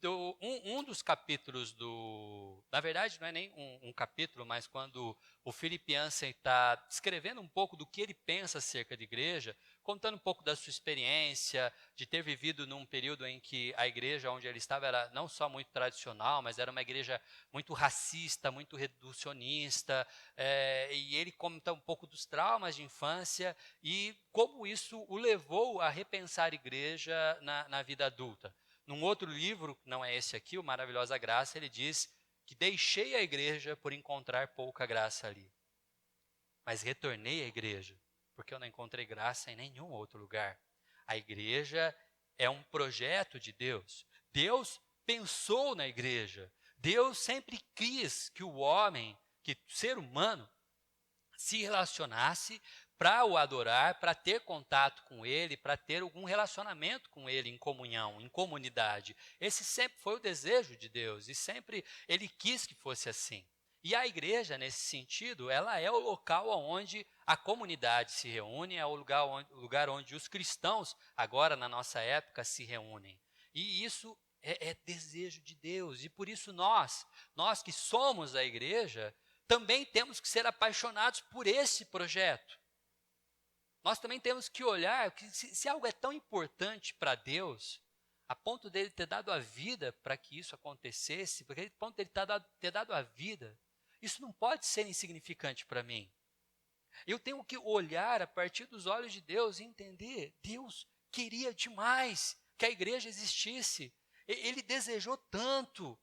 Um dos capítulos do... Na verdade, não é nem um capítulo, mas quando o Philip Yancey está escrevendo um pouco do que ele pensa acerca de igreja, contando um pouco da sua experiência, de ter vivido num período em que a igreja onde ele estava era não só muito tradicional, mas era uma igreja muito racista, muito reducionista, e ele conta um pouco dos traumas de infância e como isso o levou a repensar a igreja na vida adulta. Num outro livro, não é esse aqui, o Maravilhosa Graça, ele diz que deixei a igreja por encontrar pouca graça ali. Mas retornei à igreja, porque eu não encontrei graça em nenhum outro lugar. A igreja é um projeto de Deus. Deus pensou na igreja. Deus sempre quis que o homem, que o ser humano, se relacionasse para o adorar, para ter contato com ele, para ter algum relacionamento com ele em comunhão, em comunidade. Esse sempre foi o desejo de Deus e sempre ele quis que fosse assim. E a igreja, nesse sentido, ela é o local onde a comunidade se reúne, é o lugar onde os cristãos, agora na nossa época, se reúnem. E isso é desejo de Deus. E por isso nós que somos a igreja, também temos que ser apaixonados por esse projeto. Nós também temos que olhar que se algo é tão importante para Deus, a ponto dele ter dado a vida para que isso acontecesse, porque a ponto dele ter dado a vida, isso não pode ser insignificante para mim. Eu tenho que olhar a partir dos olhos de Deus e entender, Deus queria demais que a igreja existisse. Ele desejou tanto.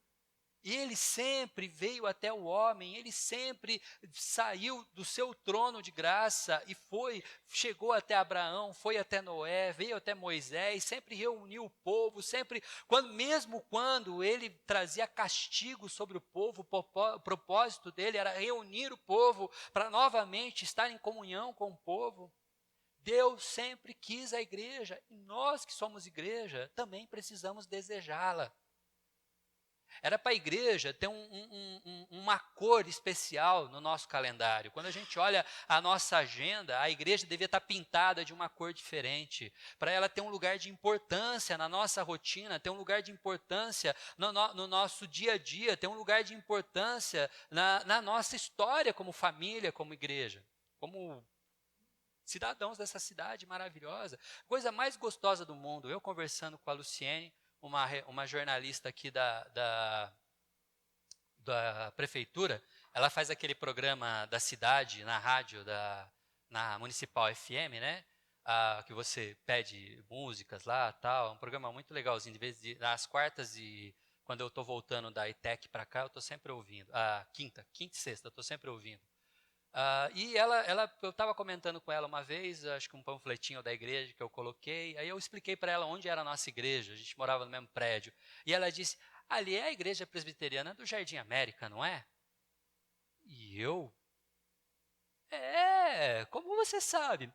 E ele sempre veio até o homem, ele sempre saiu do seu trono de graça e chegou até Abraão, foi até Noé, veio até Moisés, sempre reuniu o povo, sempre, mesmo quando ele trazia castigo sobre o povo, o propósito dele era reunir o povo para novamente estar em comunhão com o povo. Deus sempre quis a igreja e nós que somos igreja também precisamos desejá-la. Era para a igreja ter uma cor especial no nosso calendário. Quando a gente olha a nossa agenda, a igreja devia estar pintada de uma cor diferente, para ela ter um lugar de importância na nossa rotina, ter um lugar de importância no nosso dia a dia, ter um lugar de importância na nossa história como família, como igreja, como cidadãos dessa cidade maravilhosa. Coisa mais gostosa do mundo, eu conversando com a Luciene, uma jornalista aqui da prefeitura, ela faz aquele programa da cidade na rádio, na Municipal FM, né? Que você pede músicas lá, tal, um programa muito legalzinho, às quartas e quando eu estou voltando da ITEC para cá, eu estou sempre ouvindo, quinta e sexta, eu estou sempre ouvindo. E eu estava comentando com ela uma vez, acho que um panfletinho da igreja que eu coloquei, aí eu expliquei para ela onde era a nossa igreja, a gente morava no mesmo prédio, e ela disse, ali é a igreja presbiteriana do Jardim América, não é? E eu, como você sabe?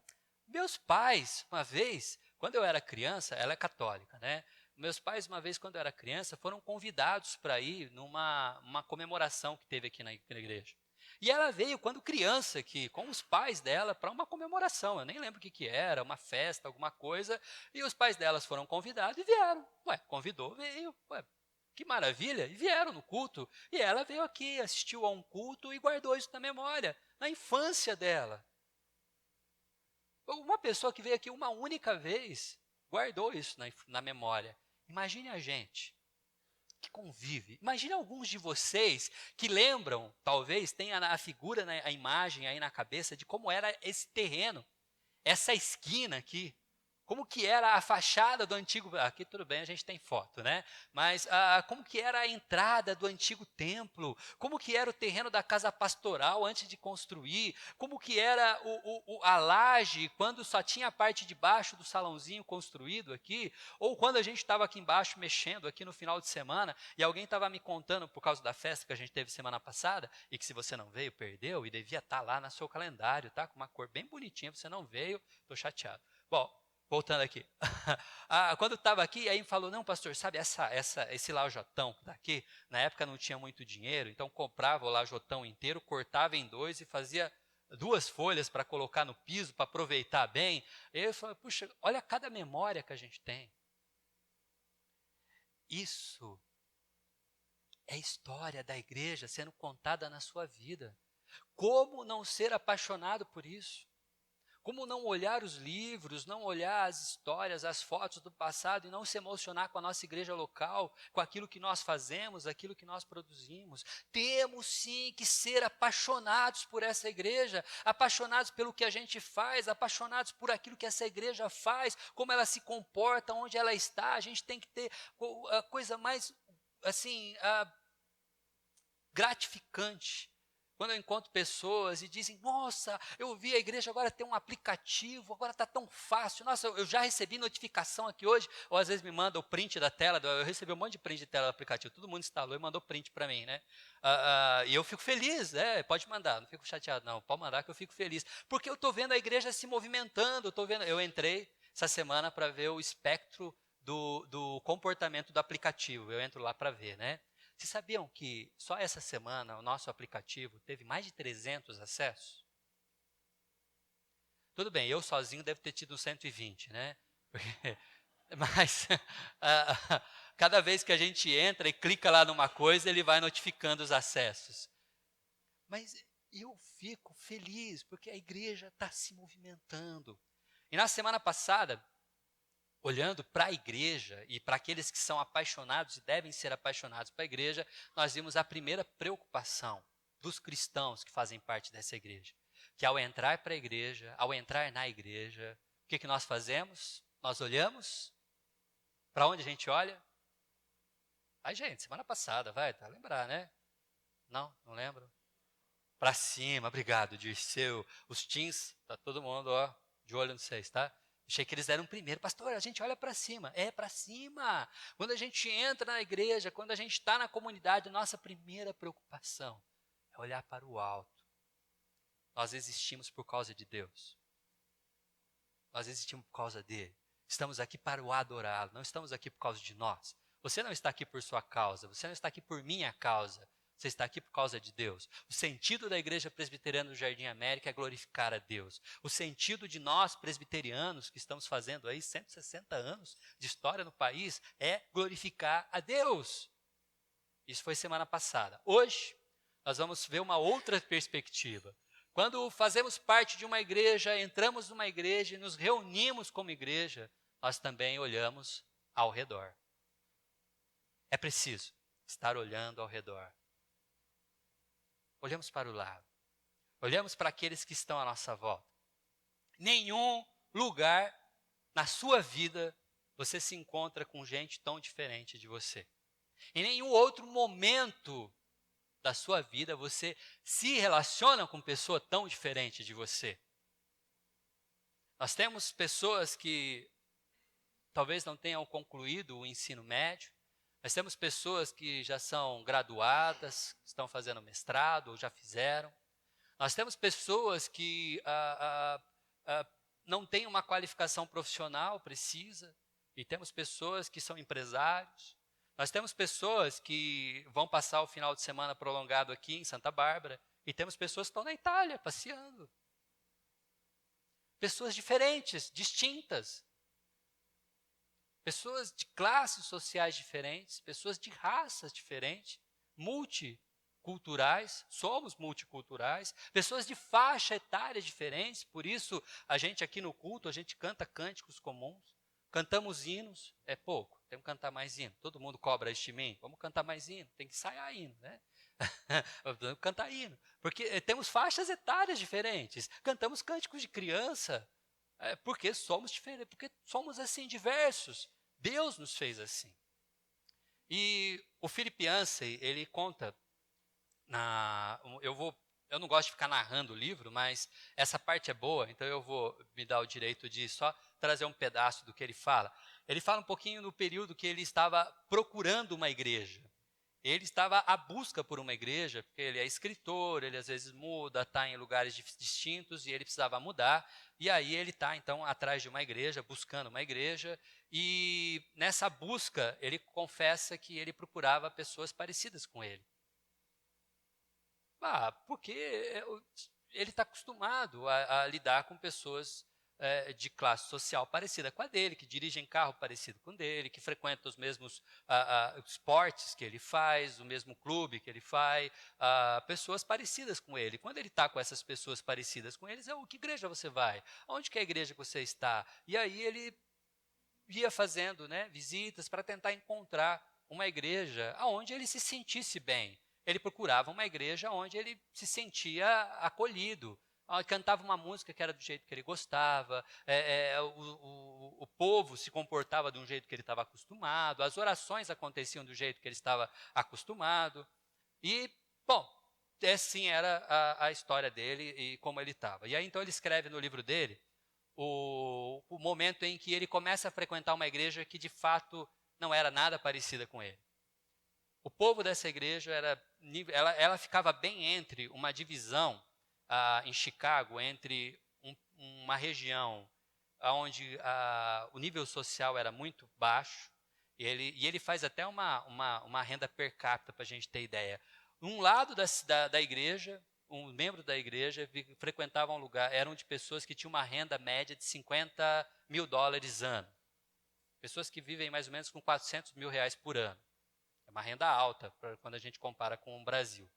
Meus pais, uma vez, quando eu era criança, ela é católica, né? Meus pais, uma vez, quando eu era criança, foram convidados para ir numa comemoração que teve aqui na igreja. E ela veio quando criança aqui, com os pais dela, para uma comemoração. Eu nem lembro o que era, uma festa, alguma coisa. E os pais delas foram convidados e vieram. Ué, convidou, veio. Ué, que maravilha. E vieram no culto. E ela veio aqui, assistiu a um culto e guardou isso na memória, na infância dela. Uma pessoa que veio aqui uma única vez, guardou isso na memória. Imagine a gente que convive. Imagine alguns de vocês que lembram, talvez tenha a figura, a imagem aí na cabeça de como era esse terreno, essa esquina aqui. Como que era a fachada do antigo... Aqui tudo bem, a gente tem foto, né? Mas como que era a entrada do antigo templo? Como que era o terreno da casa pastoral antes de construir? Como que era a laje quando só tinha a parte de baixo do salãozinho construído aqui? Ou quando a gente estava aqui embaixo mexendo aqui no final de semana e alguém estava me contando por causa da festa que a gente teve semana passada e que se você não veio, perdeu e devia estar lá no seu calendário, tá? Com uma cor bem bonitinha, você não veio, estou chateado. Bom, voltando aqui. Quando estava aqui, aí falou, não, pastor, sabe esse lajotão daqui? Na época não tinha muito dinheiro, então comprava o lajotão inteiro, cortava em dois e fazia duas folhas para colocar no piso, para aproveitar bem. E eu falei, puxa, olha cada memória que a gente tem. Isso é a história da igreja sendo contada na sua vida. Como não ser apaixonado por isso? Como não olhar os livros, não olhar as histórias, as fotos do passado e não se emocionar com a nossa igreja local, com aquilo que nós fazemos, aquilo que nós produzimos? Temos sim que ser apaixonados por essa igreja, apaixonados pelo que a gente faz, apaixonados por aquilo que essa igreja faz, como ela se comporta, onde ela está. A gente tem que ter a coisa mais, assim, gratificante quando eu encontro pessoas e dizem: nossa, eu vi a igreja agora tem um aplicativo, agora está tão fácil. Nossa, eu já recebi notificação aqui hoje. Ou às vezes me manda o print da tela. Eu recebi um monte de print de tela do aplicativo. Todo mundo instalou e mandou print para mim, né? E eu fico feliz, pode mandar, não fico chateado não. Pode mandar que eu fico feliz. Porque eu estou vendo a igreja se movimentando. Eu entrei essa semana para ver o espectro do comportamento do aplicativo. Eu entro lá para ver, né? Vocês sabiam que só essa semana o nosso aplicativo teve mais de 300 acessos? Tudo bem, eu sozinho devo ter tido 120, né? Mas cada vez que a gente entra e clica lá numa coisa, ele vai notificando os acessos. Mas eu fico feliz, porque a igreja está se movimentando. E na semana passada, olhando para a igreja e para aqueles que são apaixonados e devem ser apaixonados para a igreja, nós vimos a primeira preocupação dos cristãos que fazem parte dessa igreja. Que ao entrar para a igreja, ao entrar na igreja, o que nós fazemos? Nós olhamos. Para onde a gente olha? Ai, gente, semana passada, vai, tá lembrar, né? Não lembro. Para cima, obrigado, Dirceu. Os teens, tá todo mundo, ó, de olho nos seis, tá? Achei que eles eram primeiro. Pastor, a gente olha para cima. É para cima. Quando a gente entra na igreja, quando a gente está na comunidade, nossa primeira preocupação é olhar para o alto. Nós existimos por causa de Deus. Nós existimos por causa dele. Estamos aqui para o adorá-lo. Não estamos aqui por causa de nós. Você não está aqui por sua causa. Você não está aqui por minha causa. Você está aqui por causa de Deus. O sentido da Igreja Presbiteriana do Jardim América é glorificar a Deus. O sentido de nós, presbiterianos, que estamos fazendo aí 160 anos de história no país, é glorificar a Deus. Isso foi semana passada. Hoje, nós vamos ver uma outra perspectiva. Quando fazemos parte de uma igreja, entramos numa igreja e nos reunimos como igreja, nós também olhamos ao redor. É preciso estar olhando ao redor. Olhamos para o lado. Olhamos para aqueles que estão à nossa volta. Nenhum lugar na sua vida você se encontra com gente tão diferente de você. Em nenhum outro momento da sua vida você se relaciona com pessoa tão diferente de você. Nós temos pessoas que talvez não tenham concluído o ensino médio. Nós temos pessoas que já são graduadas, estão fazendo mestrado ou já fizeram. Nós temos pessoas que não têm uma qualificação profissional precisa. E temos pessoas que são empresários. Nós temos pessoas que vão passar o final de semana prolongado aqui em Santa Bárbara. E temos pessoas que estão na Itália, passeando. Pessoas diferentes, distintas. Pessoas de classes sociais diferentes, pessoas de raças diferentes, multiculturais, somos multiculturais, pessoas de faixa etária diferentes, por isso a gente aqui no culto, a gente canta cânticos comuns, cantamos hinos, é pouco, temos que cantar mais hino, todo mundo cobra este de mim, vamos cantar mais hino, tem que ensaiar hino, né? Vamos cantar hino, porque temos faixas etárias diferentes, cantamos cânticos de criança, porque somos diferentes, porque somos assim diversos. Deus nos fez assim. E o Philip Yancey, ele conta, eu não gosto de ficar narrando o livro, mas essa parte é boa, então eu vou me dar o direito de só trazer um pedaço do que ele fala. Ele fala um pouquinho no período que ele estava procurando uma igreja. Ele estava à busca por uma igreja, porque ele é escritor, ele às vezes muda, está em lugares distintos e ele precisava mudar. E aí ele está, então, atrás de uma igreja, buscando uma igreja. E nessa busca, ele confessa que ele procurava pessoas parecidas com ele. Porque ele está acostumado a lidar com pessoas de classe social parecida com a dele, que dirigem carro parecido com o dele, que frequentam os mesmos esportes que ele faz, o mesmo clube que ele faz, pessoas parecidas com ele. Quando ele está com essas pessoas parecidas com eles, que igreja você vai? Onde que é a igreja que você está? E aí ele ia fazendo, né, visitas para tentar encontrar uma igreja onde ele se sentisse bem. Ele procurava uma igreja onde ele se sentia acolhido, cantava uma música que era do jeito que ele gostava, o povo se comportava de um jeito que ele estava acostumado, as orações aconteciam do jeito que ele estava acostumado. E, bom, assim era a história dele e como ele estava. E aí então ele escreve no livro dele o momento em que ele começa a frequentar uma igreja que de fato não era nada parecida com ele. O povo dessa igreja ela ficava bem entre uma divisão em Chicago, entre uma região onde o nível social era muito baixo, e ele faz até uma renda per capita, para a gente ter ideia. Um lado da igreja, um membro da igreja frequentava um lugar, eram de pessoas que tinham uma renda média de $50 mil ano. Pessoas que vivem mais ou menos com R$400 mil por ano. É uma renda alta quando a gente compara com o Brasil.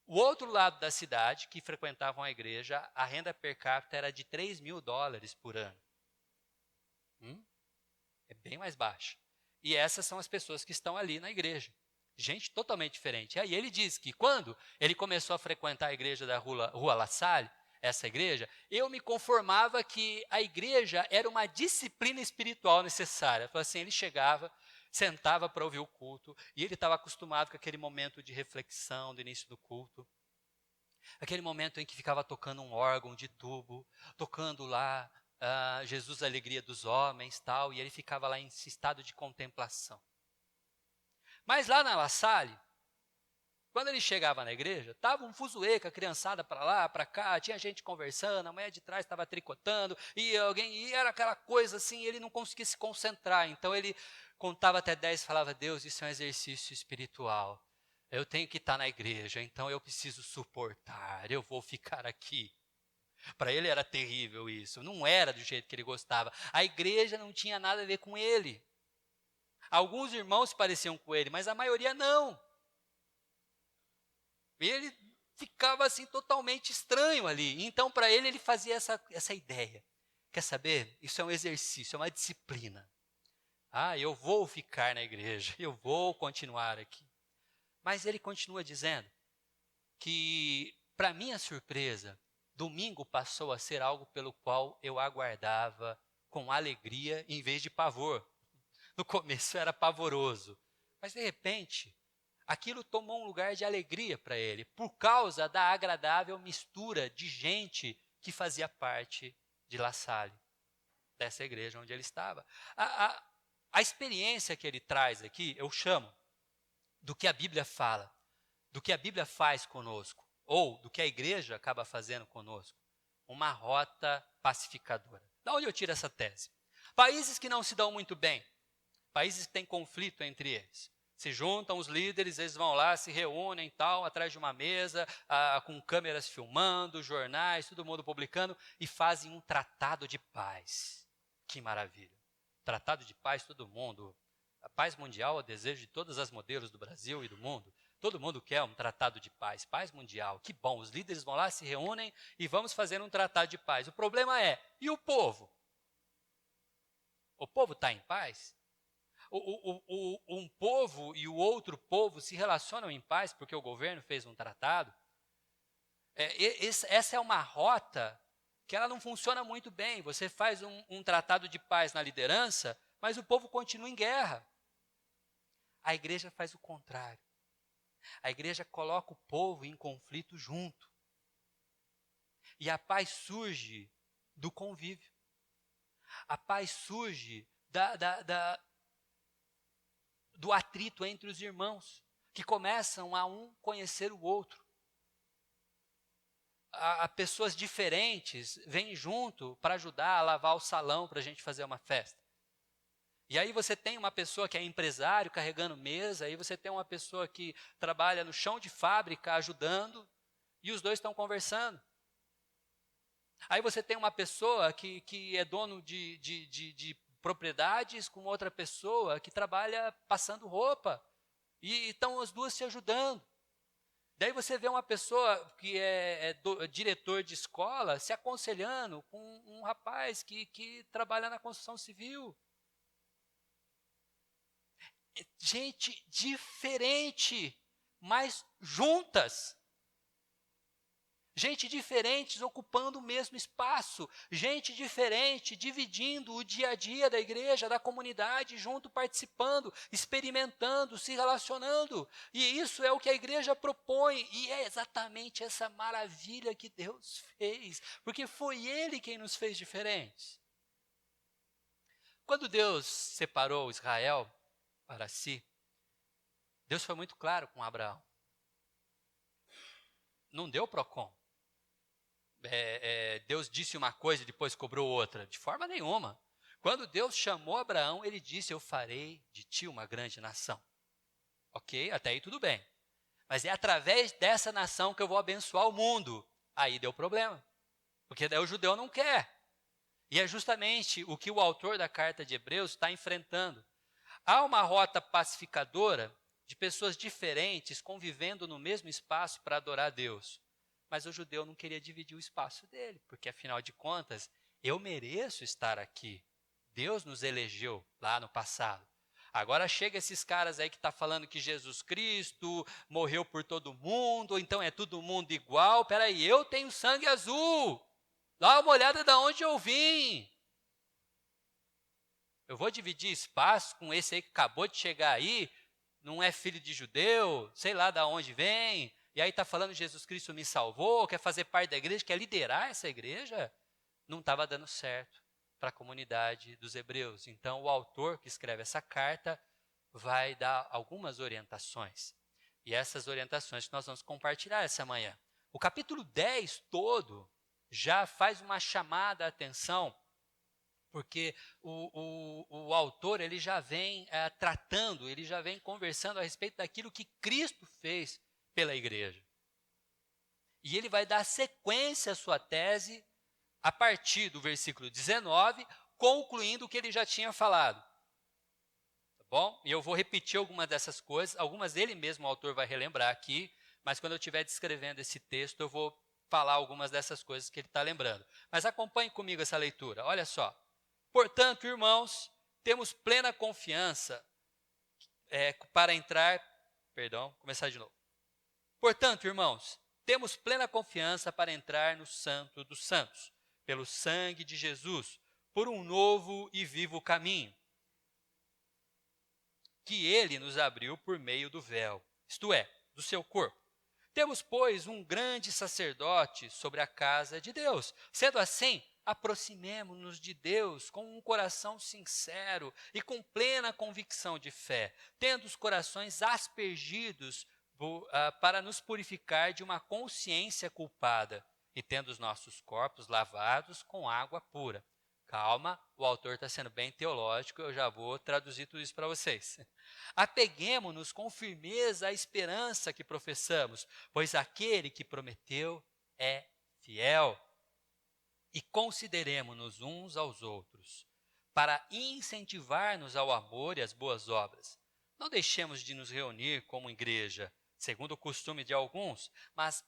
O outro lado da cidade, que frequentavam a igreja, a renda per capita era de $3 mil por ano. É bem mais baixa. E essas são as pessoas que estão ali na igreja. Gente totalmente diferente. E aí ele diz que quando ele começou a frequentar a igreja da Rua La Salle, essa igreja, eu me conformava que a igreja era uma disciplina espiritual necessária. Assim, ele chegava, sentava para ouvir o culto, e ele estava acostumado com aquele momento de reflexão do início do culto. Aquele momento em que ficava tocando um órgão de tubo, tocando lá Jesus, a alegria dos homens, tal, e ele ficava lá em estado de contemplação. Mas lá na La Salle, quando ele chegava na igreja, estava um fuzuê com a criançada para lá, para cá, tinha gente conversando, a mulher de trás estava tricotando, e era aquela coisa assim, ele não conseguia se concentrar. Então ele contava até 10 e falava: Deus, isso é um exercício espiritual. Eu tenho que estar na igreja, então eu preciso suportar, eu vou ficar aqui. Para ele era terrível isso, não era do jeito que ele gostava. A igreja não tinha nada a ver com ele. Alguns irmãos se pareciam com ele, mas a maioria não. Ele ficava assim totalmente estranho ali. Então, para ele fazia essa ideia. Quer saber? Isso é um exercício, é uma disciplina. Eu vou ficar na igreja, eu vou continuar aqui. Mas ele continua dizendo que, para minha surpresa, domingo passou a ser algo pelo qual eu aguardava com alegria em vez de pavor. No começo era pavoroso, mas de repente, aquilo tomou um lugar de alegria para ele, por causa da agradável mistura de gente que fazia parte de La Salle, dessa igreja onde ele estava. A experiência que ele traz aqui, eu chamo do que a Bíblia fala, do que a Bíblia faz conosco, ou do que a igreja acaba fazendo conosco, uma rota pacificadora. Da onde eu tiro essa tese? Países que não se dão muito bem, países que têm conflito entre eles. Se juntam os líderes, eles vão lá, se reúnem tal, atrás de uma mesa, com câmeras filmando, jornais, todo mundo publicando, e fazem um tratado de paz. Que maravilha. Tratado de paz, todo mundo. A paz mundial é o desejo de todas as modelos do Brasil e do mundo. Todo mundo quer um tratado de paz, paz mundial. Que bom, os líderes vão lá, se reúnem e vamos fazer um tratado de paz. O problema é, e o povo? O povo está em paz? Um povo e o outro povo se relacionam em paz porque o governo fez um tratado? Essa é uma rota que ela não funciona muito bem. Você faz um tratado de paz na liderança, mas o povo continua em guerra. A igreja faz o contrário. A igreja coloca o povo em conflito junto. E a paz surge do convívio. A paz surge do atrito entre os irmãos, que começam a um conhecer o outro. Pessoas diferentes vêm junto para ajudar a lavar o salão para a gente fazer uma festa. E aí você tem uma pessoa que é empresário carregando mesa, aí você tem uma pessoa que trabalha no chão de fábrica ajudando, e os dois estão conversando. Aí você tem uma pessoa que é dono de propriedades com outra pessoa que trabalha passando roupa. E estão as duas se ajudando. Daí você vê uma pessoa que é diretor de escola se aconselhando com um rapaz que trabalha na construção civil. Gente diferente, mas juntas. Gente diferentes ocupando o mesmo espaço, gente diferente dividindo o dia a dia da igreja, da comunidade, junto participando, experimentando, se relacionando. E isso é o que a igreja propõe, e é exatamente essa maravilha que Deus fez, porque foi Ele quem nos fez diferentes. Quando Deus separou Israel para si, Deus foi muito claro com Abraão. Não deu Procon. Deus disse uma coisa e depois cobrou outra. De forma nenhuma. Quando Deus chamou Abraão, ele disse: eu farei de ti uma grande nação. Ok? Até aí tudo bem. Mas é através dessa nação que eu vou abençoar o mundo. Aí deu problema. Porque daí o judeu não quer. E é justamente o que o autor da carta de Hebreus está enfrentando. Há uma rota pacificadora de pessoas diferentes convivendo no mesmo espaço para adorar a Deus. Mas o judeu não queria dividir o espaço dele, porque afinal de contas, eu mereço estar aqui. Deus nos elegeu lá no passado. Agora chega esses caras aí que estão falando que Jesus Cristo morreu por todo mundo, então é todo mundo igual. Peraí, eu tenho sangue azul. Dá uma olhada de onde eu vim. Eu vou dividir espaço com esse aí que acabou de chegar aí, não é filho de judeu, sei lá de onde vem, e aí está falando Jesus Cristo me salvou, quer fazer parte da igreja, quer liderar essa igreja, não estava dando certo para a comunidade dos hebreus. Então, o autor que escreve essa carta vai dar algumas orientações. E essas orientações que nós vamos compartilhar essa manhã. O capítulo 10 todo já faz uma chamada à atenção, porque o autor ele já vem tratando, ele já vem conversando a respeito daquilo que Cristo fez pela igreja. E ele vai dar sequência à sua tese a partir do versículo 19, concluindo o que ele já tinha falado. Tá bom? E eu vou repetir algumas dessas coisas, algumas ele mesmo, o autor, vai relembrar aqui, mas quando eu estiver descrevendo esse texto, eu vou falar algumas dessas coisas que ele está lembrando. Mas acompanhe comigo essa leitura, olha só. Portanto, irmãos, temos plena confiança para entrar... começar de novo. Portanto, irmãos, temos plena confiança para entrar no Santo dos Santos, pelo sangue de Jesus, por um novo e vivo caminho, que ele nos abriu por meio do véu, isto é, do seu corpo. Temos, pois, um grande sacerdote sobre a casa de Deus. Sendo assim, aproximemo-nos de Deus com um coração sincero e com plena convicção de fé, tendo os corações aspergidos para nos purificar de uma consciência culpada e tendo os nossos corpos lavados com água pura. Calma, o autor está sendo bem teológico, eu já vou traduzir tudo isso para vocês. Apeguemo-nos com firmeza à esperança que professamos, pois aquele que prometeu é fiel. E consideremo-nos uns aos outros, para incentivar-nos ao amor e às boas obras. Não deixemos de nos reunir como igreja, segundo o costume de alguns, mas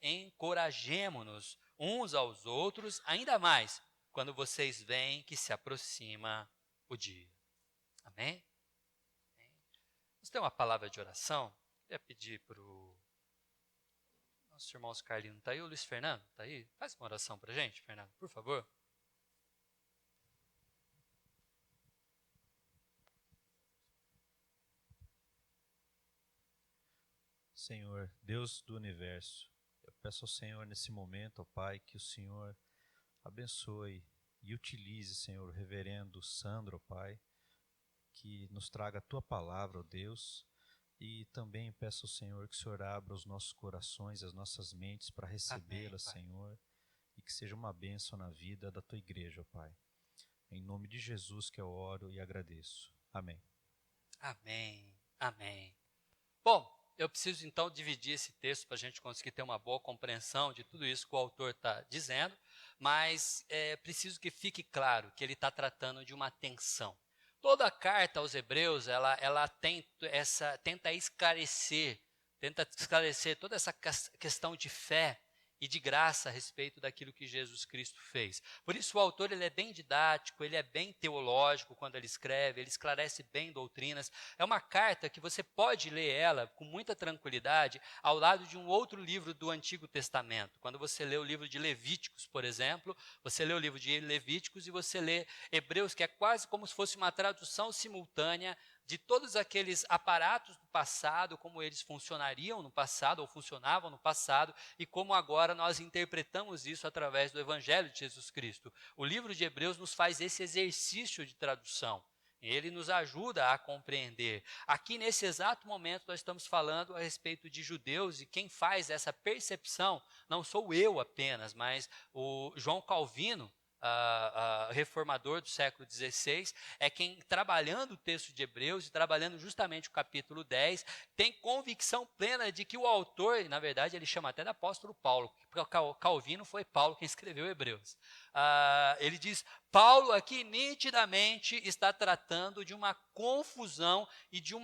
encorajemo-nos uns aos outros ainda mais, quando vocês veem que se aproxima o dia. Amém? Vamos ter uma palavra de oração? Eu ia pedir para o nosso irmão Carlinho, está aí? O Luiz Fernando, está aí? Faz uma oração para a gente, Fernando, por favor. Senhor, Deus do universo, eu peço ao Senhor nesse momento, ó Pai, que o Senhor abençoe e utilize, Senhor, o reverendo Sandro, ó Pai, que nos traga a Tua palavra, ó Deus, e também peço ao Senhor que o Senhor abra os nossos corações, as nossas mentes para recebê-la, Senhor, e que seja uma bênção na vida da Tua igreja, ó Pai. Em nome de Jesus que eu oro e agradeço. Amém. Amém. Amém. Bom, eu preciso então dividir esse texto para a gente conseguir ter uma boa compreensão de tudo isso que o autor está dizendo, mas preciso que fique claro que ele está tratando de uma tensão. Toda a carta aos Hebreus, ela tenta esclarecer toda essa questão de fé e de graça a respeito daquilo que Jesus Cristo fez. Por isso o autor ele é bem didático, ele é bem teológico quando ele escreve, ele esclarece bem doutrinas. É uma carta que você pode ler ela com muita tranquilidade ao lado de um outro livro do Antigo Testamento. Quando você lê o livro de Levíticos, por exemplo, você lê o livro de Levíticos e você lê Hebreus, que é quase como se fosse uma tradução simultânea de todos aqueles aparatos do passado, como eles funcionariam no passado, ou funcionavam no passado, e como agora nós interpretamos isso através do Evangelho de Jesus Cristo. O livro de Hebreus nos faz esse exercício de tradução. Ele nos ajuda a compreender. Aqui, nesse exato momento, nós estamos falando a respeito de judeus, e quem faz essa percepção não sou eu apenas, mas o João Calvino, reformador do século XVI, é quem, trabalhando o texto de Hebreus e trabalhando justamente o capítulo 10, tem convicção plena de que o autor, e na verdade ele chama até de apóstolo Paulo, porque Calvino foi Paulo quem escreveu Hebreus. Ele diz, Paulo aqui nitidamente está tratando de uma confusão e de um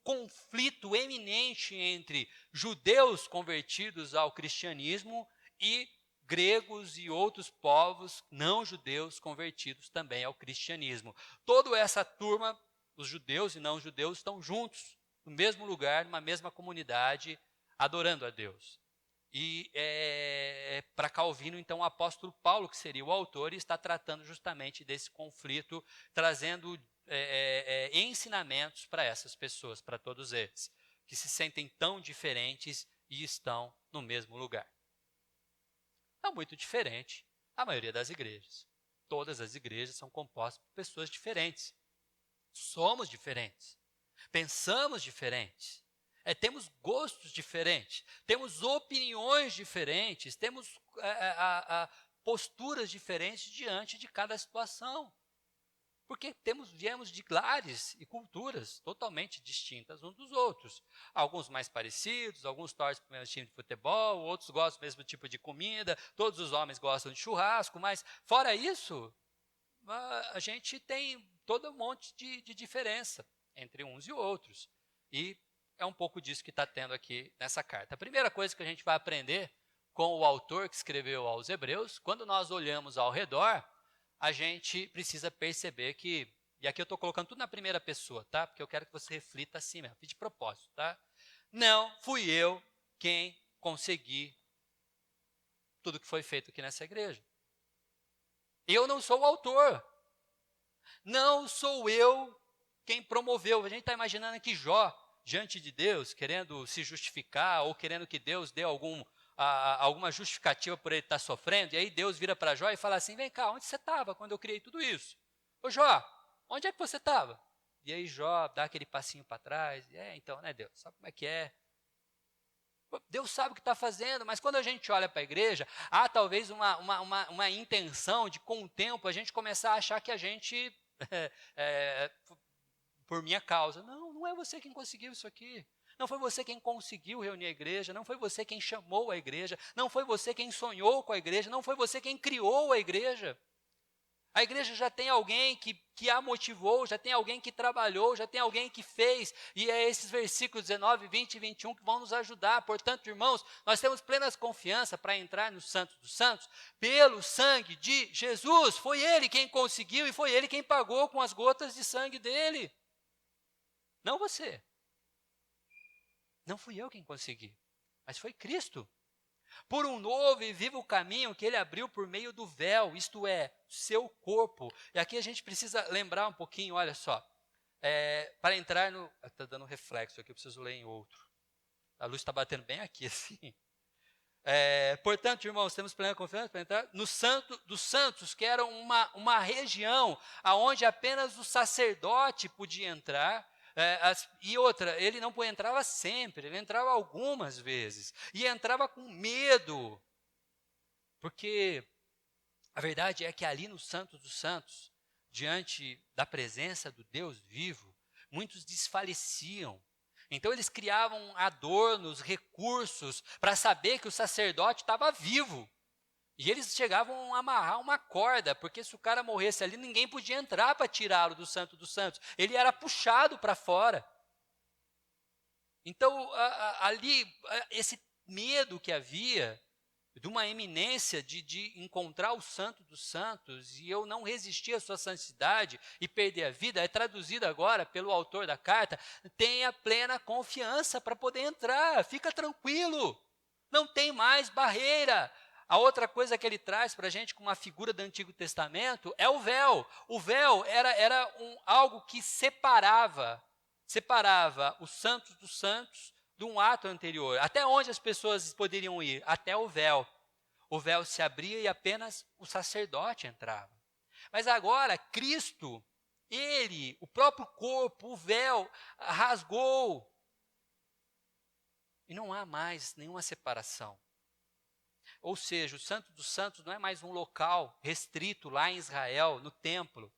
conflito eminente entre judeus convertidos ao cristianismo e gregos e outros povos não judeus convertidos também ao cristianismo. Toda essa turma, os judeus e não judeus, estão juntos, no mesmo lugar, numa mesma comunidade, adorando a Deus. E para Calvino, então, o apóstolo Paulo, que seria o autor, está tratando justamente desse conflito, trazendo ensinamentos para essas pessoas, para todos eles, que se sentem tão diferentes e estão no mesmo lugar. É muito diferente a maioria das igrejas. Todas as igrejas são compostas por pessoas diferentes. Somos diferentes. Pensamos diferentes. Temos gostos diferentes. Temos opiniões diferentes. Temos posturas diferentes diante de cada situação. Porque viemos de lares e culturas totalmente distintas uns dos outros. Alguns mais parecidos, alguns torcem para o mesmo time de futebol, outros gostam do mesmo tipo de comida, todos os homens gostam de churrasco, mas fora isso, a gente tem todo um monte de diferença entre uns e outros. E é um pouco disso que está tendo aqui nessa carta. A primeira coisa que a gente vai aprender com o autor que escreveu aos Hebreus, quando nós olhamos ao redor, a gente precisa perceber que, e aqui eu estou colocando tudo na primeira pessoa, tá? Porque eu quero que você reflita assim mesmo, de propósito, tá? Não fui eu quem consegui tudo que foi feito aqui nessa igreja. Eu não sou o autor. Não sou eu quem promoveu. A gente está imaginando aqui Jó, diante de Deus, querendo se justificar, ou querendo que Deus dê alguma justificativa por ele estar sofrendo, e aí Deus vira para Jó e fala assim, vem cá, onde você estava quando eu criei tudo isso? Ô Jó, onde é que você estava? E aí Jó dá aquele passinho para trás, então, né Deus, sabe como é que é? Deus sabe o que está fazendo, mas quando a gente olha para a igreja, há talvez uma intenção de, com o tempo, a gente começar a achar que a gente, por minha causa, não é você quem conseguiu isso aqui. Não foi você quem conseguiu reunir a igreja, não foi você quem chamou a igreja, não foi você quem sonhou com a igreja, não foi você quem criou a igreja. A igreja já tem alguém que a motivou, já tem alguém que trabalhou, já tem alguém que fez, e é esses versículos 19, 20 e 21 que vão nos ajudar. Portanto, irmãos, nós temos plena confiança para entrar no Santo dos Santos pelo sangue de Jesus. Foi Ele quem conseguiu e foi Ele quem pagou com as gotas de sangue dele. Não você. Não fui eu quem consegui, mas foi Cristo. Por um novo e vivo caminho que ele abriu por meio do véu, isto é, seu corpo. E aqui a gente precisa lembrar um pouquinho, olha só, para entrar no... Está dando reflexo aqui, eu preciso ler em outro. A luz está batendo bem aqui, assim. Portanto, irmãos, temos plena confiança para entrar no Santo dos Santos, que era uma região onde apenas o sacerdote podia entrar. E outra, ele não entrava sempre, ele entrava algumas vezes, e entrava com medo, porque a verdade é que ali no Santo dos Santos, diante da presença do Deus vivo, muitos desfaleciam, Então eles criavam adornos, recursos, para saber que o sacerdote estava vivo. E eles chegavam a amarrar uma corda, porque se o cara morresse ali, ninguém podia entrar para tirá-lo do Santo dos Santos. Ele era puxado para fora. Então, ali, esse medo que havia de uma eminência de encontrar o Santo dos Santos, e eu não resistir à sua santidade e perder a vida, é traduzido agora pelo autor da carta: tenha plena confiança para poder entrar, fica tranquilo, não tem mais barreira. A outra coisa que ele traz para a gente, com uma figura do Antigo Testamento, é o véu. O véu era algo que separava os santos dos santos de um ato anterior. Até onde as pessoas poderiam ir? Até o véu. O véu se abria e apenas o sacerdote entrava. Mas agora, Cristo, ele, o próprio corpo, o véu, rasgou. E não há mais nenhuma separação. Ou seja, o Santo dos Santos não é mais um local restrito lá em Israel, no templo.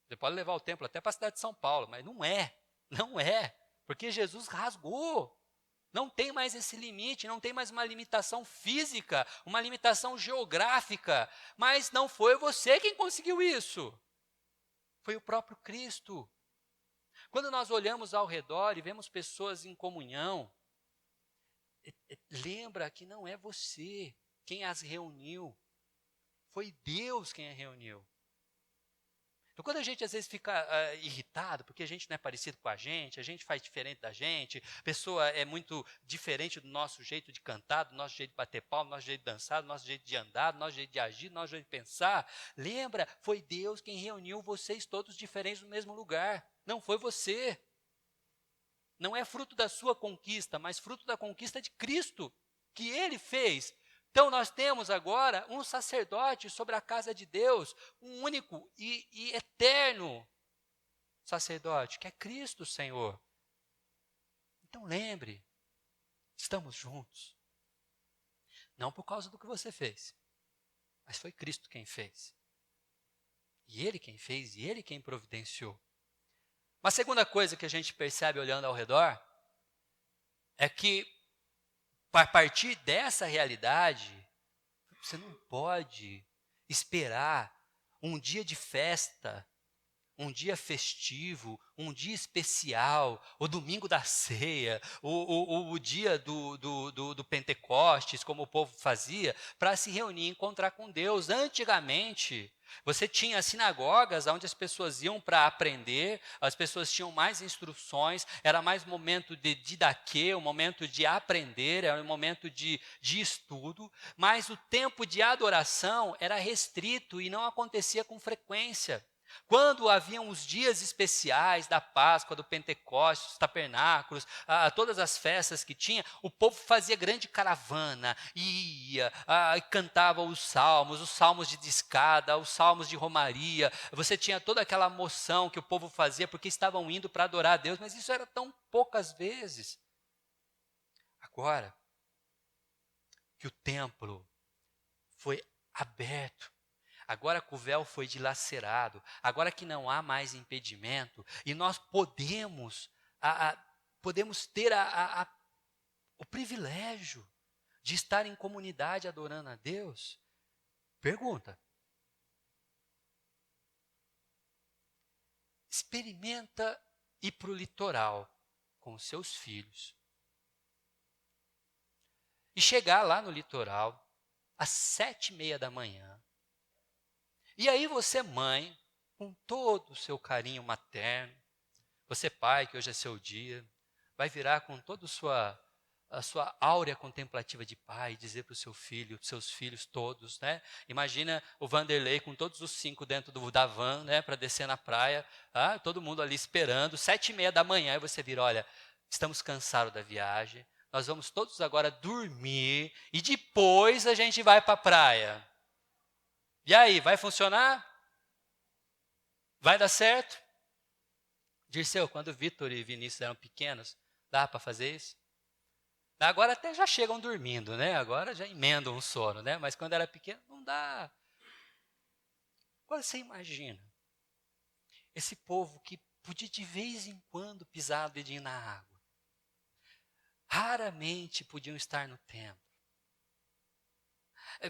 Você pode levar o templo até para a cidade de São Paulo, mas não é, porque Jesus rasgou. Não tem mais esse limite, não tem mais uma limitação física, uma limitação geográfica, mas não foi você quem conseguiu isso, foi o próprio Cristo. Quando nós olhamos ao redor e vemos pessoas em comunhão, lembra que não é você quem as reuniu, foi Deus quem as reuniu. Então, quando a gente às vezes fica irritado, porque a gente não é parecido com a gente faz diferente da gente, a pessoa é muito diferente do nosso jeito de cantar, do nosso jeito de bater palma, do nosso jeito de dançar, do nosso jeito de andar, do nosso jeito de agir, do nosso jeito de pensar. Lembra, foi Deus quem reuniu vocês todos diferentes no mesmo lugar, não foi você. Não é fruto da sua conquista, mas fruto da conquista de Cristo, que Ele fez. Então, nós temos agora um sacerdote sobre a casa de Deus, um único e eterno sacerdote, que é Cristo, Senhor. Então, lembre, estamos juntos. Não por causa do que você fez, mas foi Cristo quem fez. E Ele quem fez, e Ele quem providenciou. Uma segunda coisa que a gente percebe olhando ao redor é que, a partir dessa realidade, você não pode esperar um dia de festa, um dia festivo, um dia especial, o domingo da ceia, o dia do Pentecostes, como o povo fazia, para se reunir e encontrar com Deus. Antigamente, você tinha sinagogas onde as pessoas iam para aprender, as pessoas tinham mais instruções, era mais momento de didaquê, um momento de aprender, era um momento de estudo, mas o tempo de adoração era restrito e não acontecia com frequência. Quando haviam os dias especiais da Páscoa, do Pentecostes, dos tabernáculos, todas as festas que tinha, o povo fazia grande caravana, e ia, e cantava os salmos de discada, os salmos de romaria. Você tinha toda aquela moção que o povo fazia, porque estavam indo para adorar a Deus, mas isso era tão poucas vezes. Agora que o templo foi aberto, agora que o véu foi dilacerado, agora que não há mais impedimento, e nós podemos ter o privilégio de estar em comunidade adorando a Deus. Pergunta: experimenta ir para o litoral com os seus filhos e chegar lá no litoral às 7:30 da manhã. E aí você, mãe, com todo o seu carinho materno, você, pai, que hoje é seu dia, vai virar com toda a sua áurea contemplativa de pai, dizer para o seu filho, seus filhos todos, né? Imagina o Vanderlei com todos os 5 dentro da van, né, para descer na praia, todo mundo ali esperando, 7:30 da manhã, e você vira: olha, estamos cansados da viagem, nós vamos todos agora dormir, e depois a gente vai para a praia. E aí, vai funcionar? Vai dar certo? Dirceu, quando o Vitor e Vinícius eram pequenos, dá para fazer isso? Agora até já chegam dormindo, né? Agora já emendam um sono, né? Mas quando era pequeno, não dá. Agora você imagina, esse povo que podia de vez em quando pisar o dedinho na água. Raramente podiam estar no templo.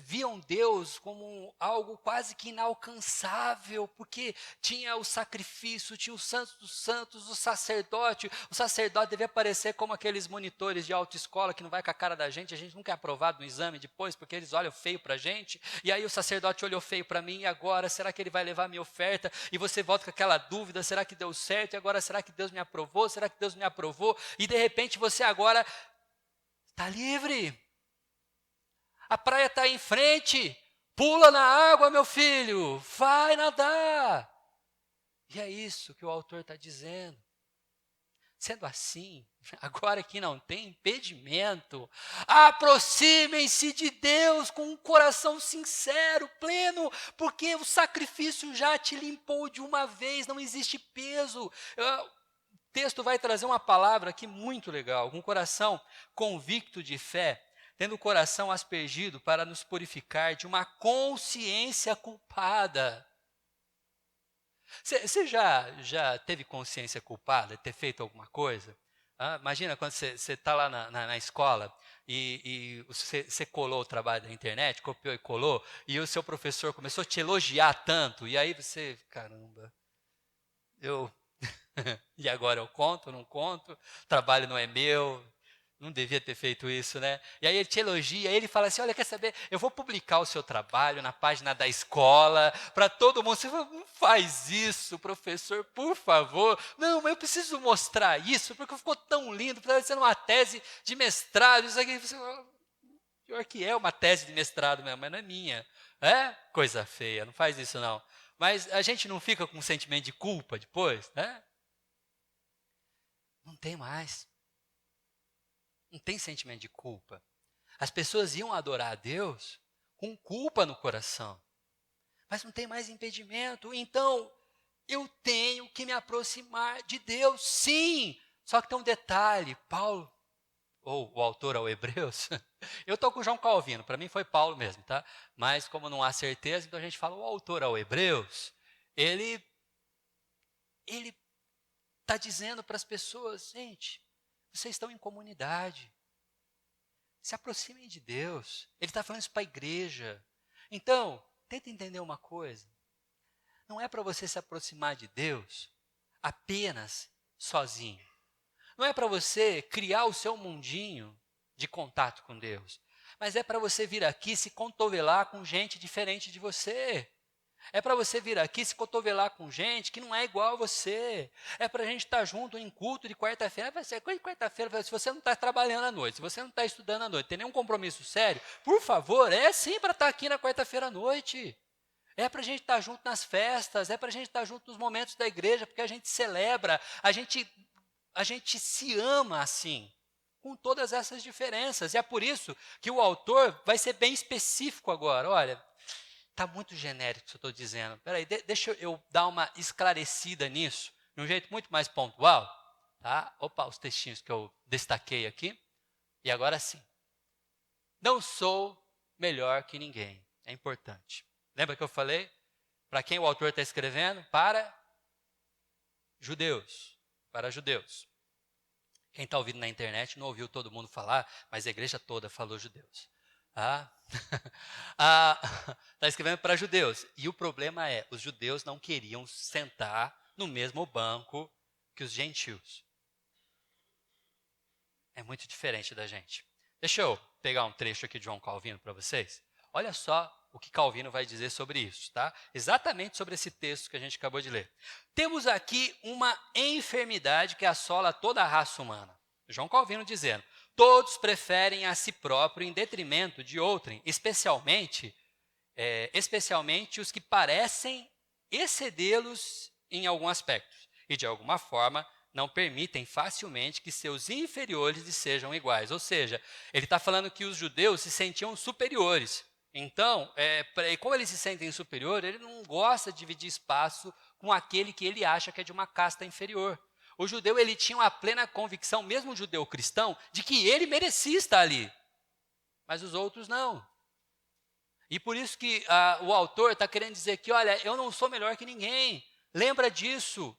Viam Deus como algo quase que inalcançável, porque tinha o sacrifício, tinha o Santo dos Santos, o sacerdote devia aparecer como aqueles monitores de autoescola que não vai com a cara da gente nunca é aprovado no exame depois, porque eles olham feio para a gente, e aí o sacerdote olhou feio para mim, e agora, será que ele vai levar a minha oferta? E você volta com aquela dúvida, será que deu certo? E agora, será que Deus me aprovou? Será que Deus me aprovou? E de repente você agora está livre. A praia está em frente, pula na água, meu filho, vai nadar. E é isso que o autor está dizendo. Sendo assim, agora que não tem impedimento, aproximem-se de Deus com um coração sincero, pleno, porque o sacrifício já te limpou de uma vez, não existe peso. O texto vai trazer uma palavra aqui muito legal, com um coração convicto de fé, tendo o coração aspergido para nos purificar de uma consciência culpada. Você já teve consciência culpada de ter feito alguma coisa? Imagina quando você está lá na escola e você colou o trabalho da internet, copiou e colou, e o seu professor começou a te elogiar tanto, e aí você, caramba, e agora eu conto, não conto, o trabalho não é meu, não devia ter feito isso, né? E aí ele te elogia, aí ele fala assim, olha, quer saber, eu vou publicar o seu trabalho na página da escola, para todo mundo. Você fala, não faz isso, professor, por favor. Não, mas eu preciso mostrar isso, porque ficou tão lindo, precisa ser uma tese de mestrado, isso aqui. Pior que é uma tese de mestrado mesmo, mas não é minha. É coisa feia, não faz isso não. Mas a gente não fica com um sentimento de culpa depois, né? Não tem mais. Não tem sentimento de culpa. As pessoas iam adorar a Deus com culpa no coração. Mas não tem mais impedimento. Então, eu tenho que me aproximar de Deus, sim. Só que tem um detalhe, Paulo, ou o autor ao Hebreus, eu estou com João Calvino, para mim foi Paulo mesmo, tá? Mas como não há certeza, então a gente fala o autor ao Hebreus, ele está dizendo para as pessoas, gente, vocês estão em comunidade. Se aproximem de Deus. Ele está falando isso para a igreja. Então, tenta entender uma coisa. Não é para você se aproximar de Deus apenas sozinho. Não é para você criar o seu mundinho de contato com Deus. Mas é para você vir aqui se cotovelar com gente diferente de você. É para você vir aqui se cotovelar com gente que não é igual a você. É para a gente estar junto em culto de quarta-feira. Vai ser coisa de quarta-feira. Se você não está trabalhando à noite, se você não está estudando à noite, tem nenhum compromisso sério, por favor, é sim para estar aqui na quarta-feira à noite. É para a gente estar junto nas festas, é para a gente estar junto nos momentos da igreja, porque a gente celebra, a gente se ama assim, com todas essas diferenças. E é por isso que o autor vai ser bem específico agora. Olha, está muito genérico o que eu estou dizendo. Espera aí, deixa eu dar uma esclarecida nisso, de um jeito muito mais pontual. Tá? Opa, os textinhos que eu destaquei aqui. E agora sim. Não sou melhor que ninguém. É importante. Lembra que eu falei? Para quem o autor está escrevendo? Para judeus. Para judeus. Quem está ouvindo na internet não ouviu todo mundo falar, mas a igreja toda falou judeus. Está escrevendo para judeus. E o problema é, os judeus não queriam sentar no mesmo banco que os gentios. É muito diferente da gente. Deixa eu pegar um trecho aqui de João Calvino para vocês. Olha só o que Calvino vai dizer sobre isso, tá? Exatamente sobre esse texto que a gente acabou de ler. Temos aqui uma enfermidade que assola toda a raça humana. João Calvino dizendo, todos preferem a si próprio em detrimento de outrem, especialmente os que parecem excedê-los em algum aspecto e, de alguma forma, não permitem facilmente que seus inferiores lhes sejam iguais. Ou seja, ele está falando que os judeus se sentiam superiores. Então, como eles se sentem superiores, ele não gosta de dividir espaço com aquele que ele acha que é de uma casta inferior. O judeu ele tinha uma plena convicção, mesmo o judeu cristão, de que ele merecia estar ali. Mas os outros não. E por isso que o autor está querendo dizer que, olha, eu não sou melhor que ninguém. Lembra disso.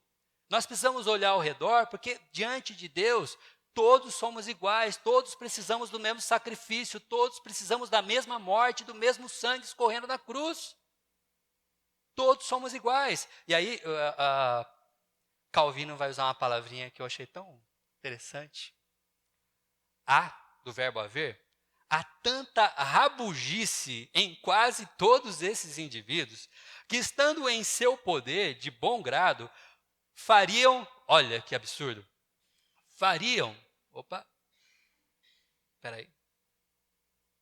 Nós precisamos olhar ao redor, porque diante de Deus, todos somos iguais, todos precisamos do mesmo sacrifício, todos precisamos da mesma morte, do mesmo sangue escorrendo na cruz. Todos somos iguais. E aí, Calvino vai usar uma palavrinha que eu achei tão interessante. Do verbo haver, há tanta rabugice em quase todos esses indivíduos, que estando em seu poder, de bom grado, fariam, olha que absurdo,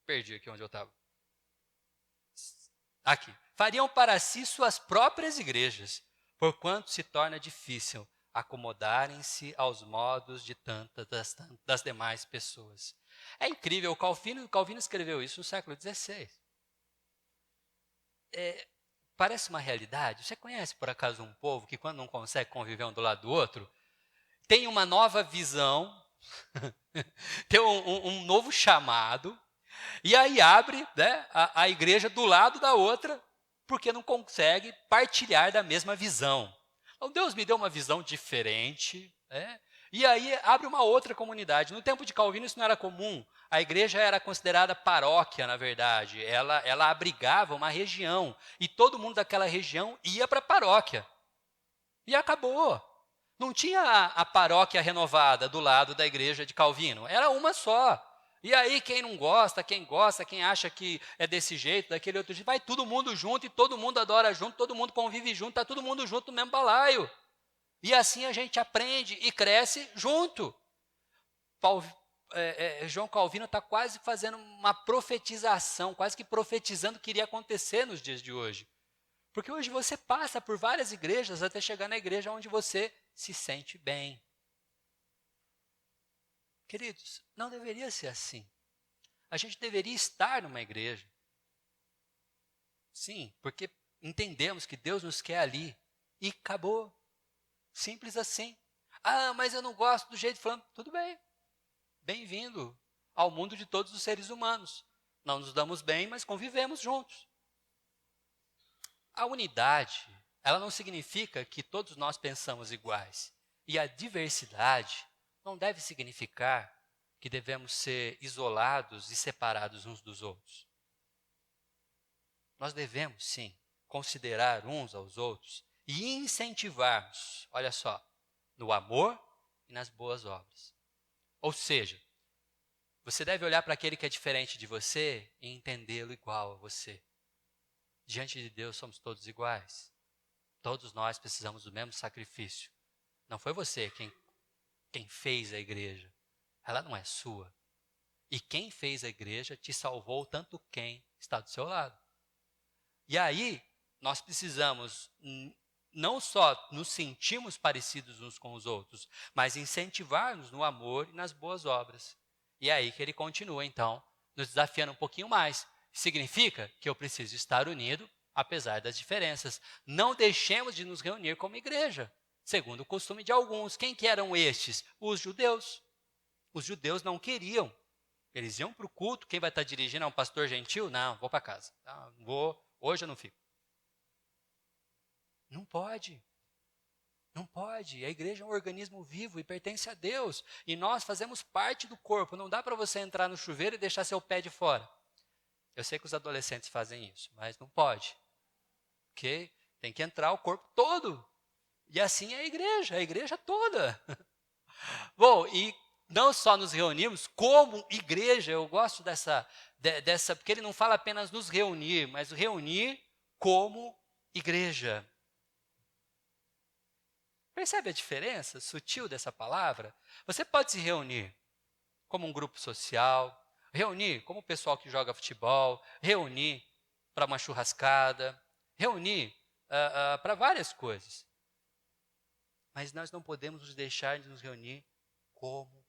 perdi aqui onde eu estava. Fariam para si suas próprias igrejas, porquanto se torna difícil acomodarem-se aos modos de tantas das demais pessoas. É incrível, Calvino escreveu isso no século XVI. Parece uma realidade. Você conhece, por acaso, um povo que, quando não consegue conviver um do lado do outro, tem uma nova visão, tem um novo chamado, e aí abre, né, a igreja do lado da outra, porque não consegue partilhar da mesma visão. Então, Deus me deu uma visão diferente, e aí abre uma outra comunidade. No tempo de Calvino isso não era comum. A igreja era considerada paróquia, na verdade. Ela abrigava uma região, e todo mundo daquela região ia para a paróquia. E acabou. Não tinha a paróquia renovada do lado da igreja de Calvino, era uma só. E aí quem não gosta, quem acha que é desse jeito, daquele outro jeito, vai todo mundo junto e todo mundo adora junto, todo mundo convive junto, está todo mundo junto no mesmo balaio. E assim a gente aprende e cresce junto. João Calvino está quase fazendo uma profetização, quase que profetizando o que iria acontecer nos dias de hoje. Porque hoje você passa por várias igrejas até chegar na igreja onde você se sente bem. Queridos, não deveria ser assim. A gente deveria estar numa igreja. Sim, porque entendemos que Deus nos quer ali. E acabou. Simples assim. Mas eu não gosto do jeito de falando. Tudo bem. Bem-vindo ao mundo de todos os seres humanos. Não nos damos bem, mas convivemos juntos. A unidade, ela não significa que todos nós pensamos iguais. E a diversidade não deve significar que devemos ser isolados e separados uns dos outros. Nós devemos, sim, considerar uns aos outros e incentivarmos, olha só, no amor e nas boas obras. Ou seja, você deve olhar para aquele que é diferente de você e entendê-lo igual a você. Diante de Deus somos todos iguais. Todos nós precisamos do mesmo sacrifício. Não foi você quem fez a igreja. Ela não é sua. E quem fez a igreja te salvou tanto quem está do seu lado. E aí, nós precisamos não só nos sentirmos parecidos uns com os outros, mas incentivar-nos no amor e nas boas obras. E é aí que ele continua, então, nos desafiando um pouquinho mais. Significa que eu preciso estar unido, apesar das diferenças. Não deixemos de nos reunir como igreja, segundo o costume de alguns. Quem que eram estes? Os judeus. Os judeus não queriam. Eles iam para o culto. Quem vai estar dirigindo é um pastor gentil? Não, vou para casa. Hoje eu não fico. Não pode. Não pode. A igreja é um organismo vivo e pertence a Deus. E nós fazemos parte do corpo. Não dá para você entrar no chuveiro e deixar seu pé de fora. Eu sei que os adolescentes fazem isso, mas não pode. Porque tem que entrar o corpo todo. E assim é a igreja toda. Bom, e não só nos reunimos, como igreja, eu gosto dessa, porque ele não fala apenas nos reunir, mas reunir como igreja. Percebe a diferença sutil dessa palavra? Você pode se reunir como um grupo social, reunir como o pessoal que joga futebol, reunir para uma churrascada, reunir para várias coisas. Mas nós não podemos nos deixar de nos reunir como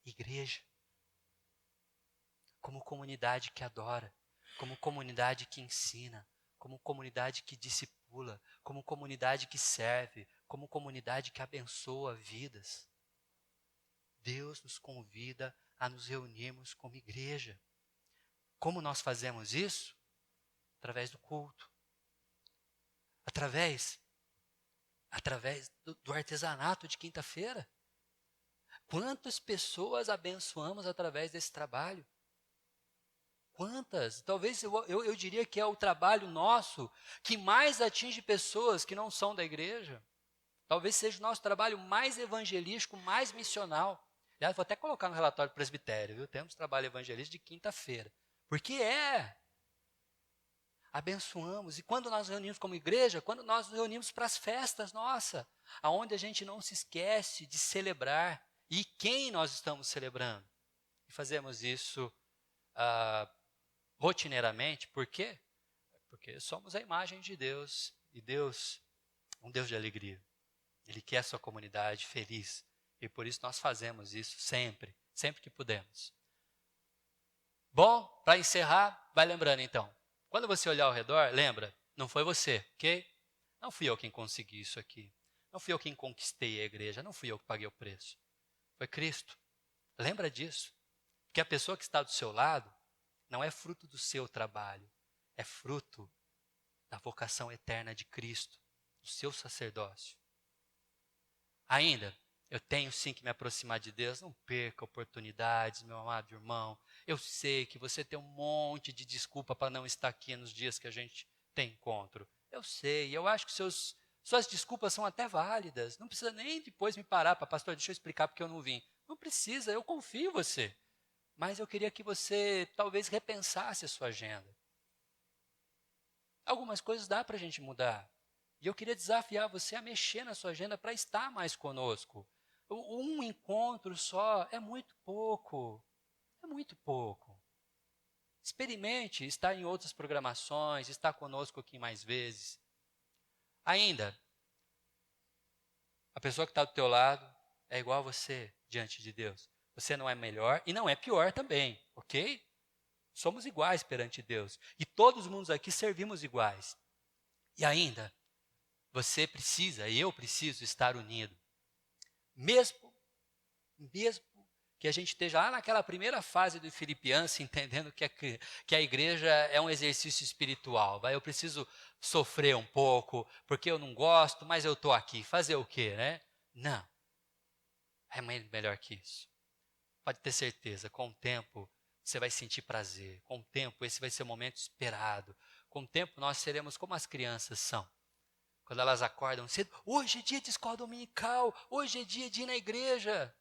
igreja, como comunidade que adora, como comunidade que ensina, como comunidade que discipula, como comunidade que serve, como comunidade que abençoa vidas. Deus nos convida a nos reunirmos como igreja. Como nós fazemos isso? Através do culto. Através através do artesanato de quinta-feira. Quantas pessoas abençoamos através desse trabalho? Quantas? Talvez eu diria que é o trabalho nosso que mais atinge pessoas que não são da igreja. Talvez seja o nosso trabalho mais evangelístico, mais missional. Aliás, vou até colocar no relatório do presbitério, viu? Temos trabalho evangelístico de quinta-feira. Porque abençoamos. E quando nós reunimos como igreja, quando nós nos reunimos para as festas, nossa, aonde a gente não se esquece de celebrar e quem nós estamos celebrando. E fazemos isso rotineiramente, por quê? Porque somos a imagem de Deus, e Deus, um Deus de alegria. Ele quer a sua comunidade feliz, e por isso nós fazemos isso sempre, sempre que podemos. Bom, para encerrar, vai lembrando então. Quando você olhar ao redor, lembra, não foi você, ok? Não fui eu quem consegui isso aqui. Não fui eu quem conquistei a igreja, não fui eu que paguei o preço. Foi Cristo. Lembra disso. Porque a pessoa que está do seu lado não é fruto do seu trabalho, é fruto da vocação eterna de Cristo, do seu sacerdócio. Ainda, eu tenho sim que me aproximar de Deus, não perca oportunidades, meu amado irmão. Eu sei que você tem um monte de desculpa para não estar aqui nos dias que a gente tem encontro. Eu sei, eu acho que suas desculpas são até válidas. Não precisa nem depois me parar para, pastor, deixa eu explicar porque eu não vim. Não precisa, eu confio em você. Mas eu queria que você talvez repensasse a sua agenda. Algumas coisas dá para a gente mudar. E eu queria desafiar você a mexer na sua agenda para estar mais conosco. Um encontro só é muito pouco. É muito pouco. Experimente estar em outras programações, estar conosco aqui mais vezes. Ainda, a pessoa que está do teu lado é igual a você diante de Deus. Você não é melhor e não é pior também, ok? Somos iguais perante Deus. E todos os mundos aqui servimos iguais. E ainda, você precisa, e eu preciso estar unido. Mesmo que a gente esteja lá naquela primeira fase do Filipiense, entendendo que a igreja é um exercício espiritual. Eu preciso sofrer um pouco, porque eu não gosto, mas eu estou aqui. Fazer o quê, né? Não. É melhor que isso. Pode ter certeza, com o tempo você vai sentir prazer. Com o tempo esse vai ser o momento esperado. Com o tempo nós seremos como as crianças são. Quando elas acordam cedo, hoje é dia de escola dominical, hoje é dia de ir na igreja.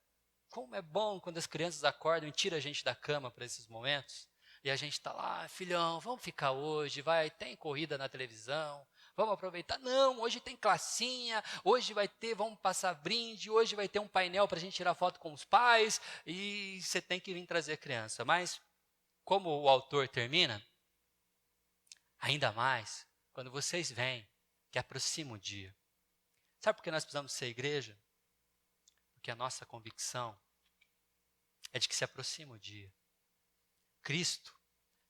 Como é bom quando as crianças acordam e tiram a gente da cama para esses momentos. E a gente está lá, filhão, vamos ficar hoje, tem corrida na televisão, vamos aproveitar. Não, hoje tem classinha, hoje vamos passar brinde, hoje vai ter um painel para a gente tirar foto com os pais, e você tem que vir trazer a criança. Mas, como o autor termina, ainda mais, quando vocês vêm, que aproxima o dia. Sabe por que nós precisamos ser igreja? Porque a nossa convicção é de que se aproxima o dia. Cristo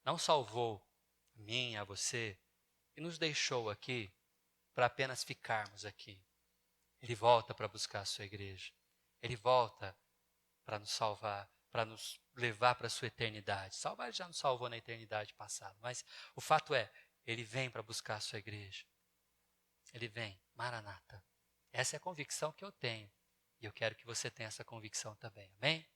não salvou a mim, a você, e nos deixou aqui para apenas ficarmos aqui. Ele volta para buscar a sua igreja. Ele volta para nos salvar, para nos levar para a sua eternidade. Salvar ele já nos salvou na eternidade passada, mas o fato é, ele vem para buscar a sua igreja. Ele vem, Maranata. Essa é a convicção que eu tenho. E eu quero que você tenha essa convicção também. Amém?